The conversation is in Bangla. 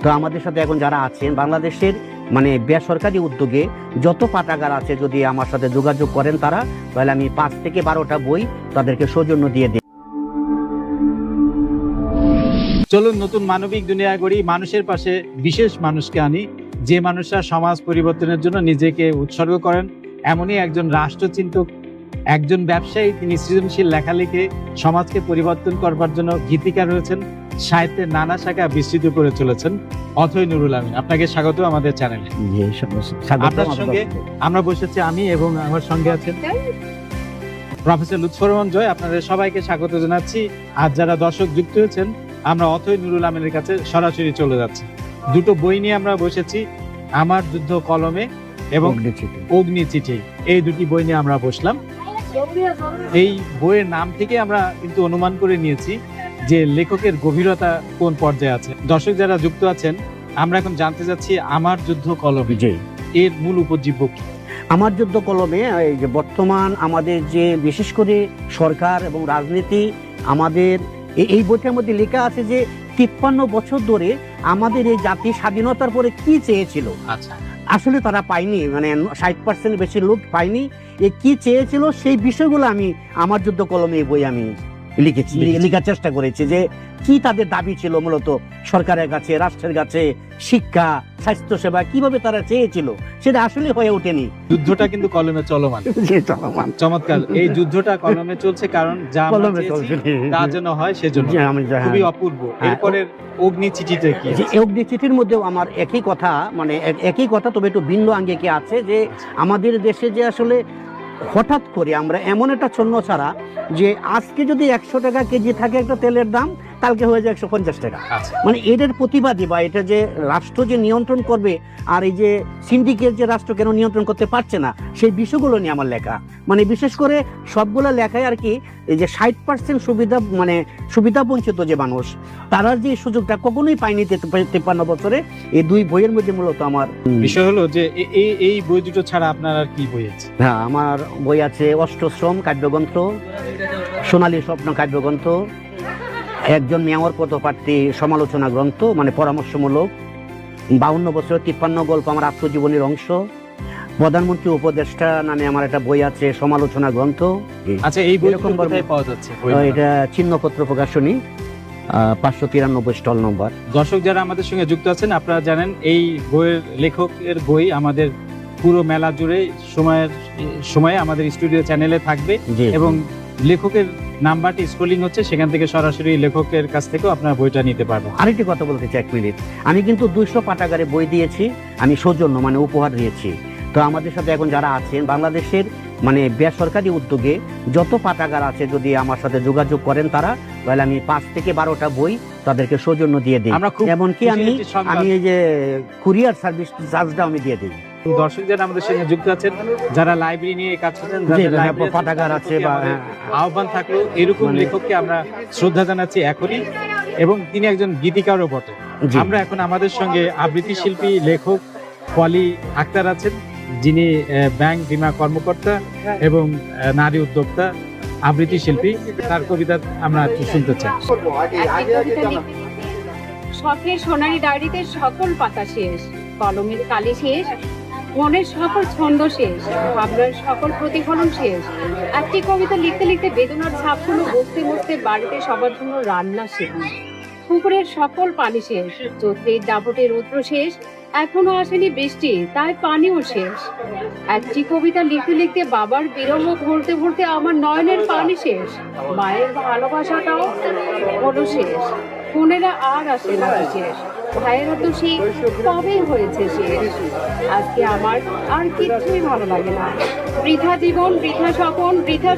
তো আমাদের সাথে এখন যারা আছেন বাংলাদেশের মানে বেসরকারি উদ্যোগে যত পাঠাগার আছে যদি আমার সাথে যোগাযোগ করেন তারা, তাহলে আমি 5 থেকে 12টা বই তাদেরকে সৌজন্য দিয়ে দিই। চলুন নতুন মানবিক দুনিয়া গড়ি, মানুষের পাশে বিশেষ মানুষকে আনি, যে মানুষরা সমাজ পরিবর্তনের জন্য নিজেকে উৎসর্গ করেন। এমনই একজন রাষ্ট্রচিন্তক, একজন ব্যবসায়ী, তিনি সৃজনশীল লেখা লিখে সমাজকে পরিবর্তন করবার জন্য গীতিকার হয়েছেন, সাহিত্যের নানা শাখা বিস্তৃত করে চলেছেন। অথৈ নুরুল আমিন, আপনাকে স্বাগত আমাদের চ্যানেলে। আপনার সঙ্গে আমরা বসেছি আমি এবং আমার সঙ্গে আছেন প্রফেসর লুৎফর রহমান জয়। আপনাদের সবাইকে স্বাগত জানাচ্ছি। আজ যারা দর্শক যুক্ত হয়েছেন, আমরা অথৈ নুরুল আমিনের কাছে সরাসরি চলে যাচ্ছি। দুটো বই নিয়ে আমরা বসেছি, আমার যুদ্ধ কলমে এবং অগ্নি চিঠি। এই দুটি বই নিয়ে আমরা বসলাম। এই বইয়ের নাম থেকে আমরা কিন্তু অনুমান করে নিয়েছি যে লেখকের গভীরতা কোন পর্যায়ে আছে। দর্শক যারা যুক্ত আছেন, আমরা এখন জানতে চাচ্ছি আমার যুদ্ধ কলমে এর মূল উপজীব্য কি? আমার যুদ্ধ কলমে এই যে বর্তমান আমাদের যে বিশেষ করে সরকার এবং রাজনীতি, আমাদের এই বইটার মধ্যে লেখা আছে যে 53 বছর ধরে আমাদের এই জাতি স্বাধীনতার পরে কি চেয়েছিল। আচ্ছা, আসলে তারা পায়নি, মানে 60% বেশি লোক পায়নি। কি চেয়েছিল সেই বিষয়গুলো আমি আমার যুদ্ধ কলমে এই বই আমি লিখেছি, লেখার চেষ্টা করেছি যে কি তাদের দাবি ছিল মূলত সরকারের কাছে, রাষ্ট্রের কাছে, শিক্ষা, স্বাস্থ্য সেবা কিভাবে তারা চেয়েছিল, সেটা আসলে হয়ে ওঠেনি। যুদ্ধটা কিন্তু কলমে চলমান। চমৎকার, এই যুদ্ধটা কলমে চলছে, কারণ যা আমরা চেয়েছি তা যেন হয় সেজন্য। খুবই অপূর্ব। এরপরে অগ্নি চিঠিতে কি? অগ্নি চিঠির মধ্যেও আমার একই কথা, মানে একই কথা, তবে একটু ভিন্ন আঙ্গিকে আছে যে আমাদের দেশে যে আসলে হঠাৎ করে আমরা এমন একটা ছন্ন ছাড়া যে আজকে যদি 100 টাকা কেজি থাকে একটা তেলের দাম, কালকে হয়ে যায় 150 টাকা। মানে এটার প্রতিবাদী বা এটা যে রাষ্ট্র যে নিয়ন্ত্রণ করবে আর এই যে সিন্ডিকেট যে রাষ্ট্র কেন নিয়ন্ত্রণ করতে পারছে না, সেই বিষয়গুলো নিয়ে আমার লেখা। মানে বিশেষ করে সবগুলো লেখায় আর কি এই যে 60% সুবিধা, মানে সুবিধা বঞ্চিত যে মানুষ, তারা যে সুযোগটা কখনোই পায়নি 53 বছরে, এই দুই বইয়ের মধ্যে মূলত আমার বিষয় হলো যে এই বই দুটো ছাড়া আপনার আর কি বই আছে? হ্যাঁ, আমার বই আছে অষ্টশ্রম কাব্যগ্রন্থ, সোনালী স্বপ্ন কাব্যগ্রন্থ, একজন মেয়র পদপ্রার্থী সমালোচনা গ্রন্থ, মানে পরামর্শমূলক, 52 বছর 53 গল্প আমার আত্মজীবনীর অংশ, প্রধানমন্ত্রী উপদেষ্টা নামে আমার একটা বই আছে সমালোচনা গ্রন্থ। আচ্ছা, এই বই কোথায় পাওয়া যাচ্ছে? এটা চিহ্নপত্র প্রকাশনী, 593 স্টল নম্বর। দর্শক যারা আমাদের সঙ্গে যুক্ত আছেন, আপনারা জানেন এই বইয়ের লেখকের বই আমাদের পুরো মেলা জুড়ে সময়ে আমাদের স্টুডিও চ্যানেলে থাকবে এবং লেখকের নাম্বারটি স্ক্রলিং হচ্ছে, সেখান থেকে সরাসরি লেখকের কাছ থেকেও আপনারা বইটা নিতে পারবেন। আরেকটি কথা বলতে চাই, 1 মিনিট। আমি কিন্তু 200 পাঠাগারে বই দিয়েছি, আমি সৌজন্য মানে উপহার দিয়েছি। তো আমাদের সাথে এখন যারা আছেন বাংলাদেশের মানে বেসরকারি উদ্যোগে যত পাঠাগার আছে যদি আমার সাথে যোগাযোগ করেন তারা, তাহলে আমি 5 থেকে 12টা বই তাদেরকে সৌজন্য দিয়ে দিই। এমনকি আমি এই যে কুরিয়ার সার্ভিস চার্জটা আমি দিয়ে দিই। দর্শক যারা আমাদের সঙ্গে যুক্ত আছেন, যারা লাইব্রেরি নিয়ে কাজ করছেন, পাঠাগার আছে, বা আহ্বান থাকলো এরকম লেখককে আমরা শ্রদ্ধা জানাচ্ছি এখনই, এবং তিনি একজন গীতিকারও বটে। আমরা এখন আমাদের সঙ্গে আবৃত্তি শিল্পী লেখক পলি আক্তার আছেন, যিনি ব্যাংক বীমা কর্মকর্তা এবং নারী উদ্যোক্তা, আবৃত্তি শিল্পী। তার কবিতা আমরা শুনতে চাই। শখের সোনালী ডায়েরিতে সকল পাতা শেষ, কলমের কালি শেষ, মনের সকল ছন্দ শেষ, ভাবনার সকল প্রতিফলন শেষ। একটি কবিতা লিখতে লিখতে বেদনার ছাপগুলো বসতে বসতে বাড়িতে সবার জন্য রান্না শেষ। পুকুরের সকল পানি শেষ, চৈত্রের দাপটে রৌদ্র শেষ, এখনো আসেনি বৃষ্টি, তাই পানিও শেষ। একটি কবিতা লিখতে লিখতে বাবার বিরহ ভরতে ভরতে আমার নয়নের পানি শেষ, মায়ের ভালোবাসাটাও হলো শেষ। বোনেরা আর আসে না শেষ, ভাইয়েরা তো সেই কবে হয়েছে শেষ। আজকে আমার আর কিছুই ভালো লাগে না, বৃথা জীবন, বৃথা স্বপন, বৃথা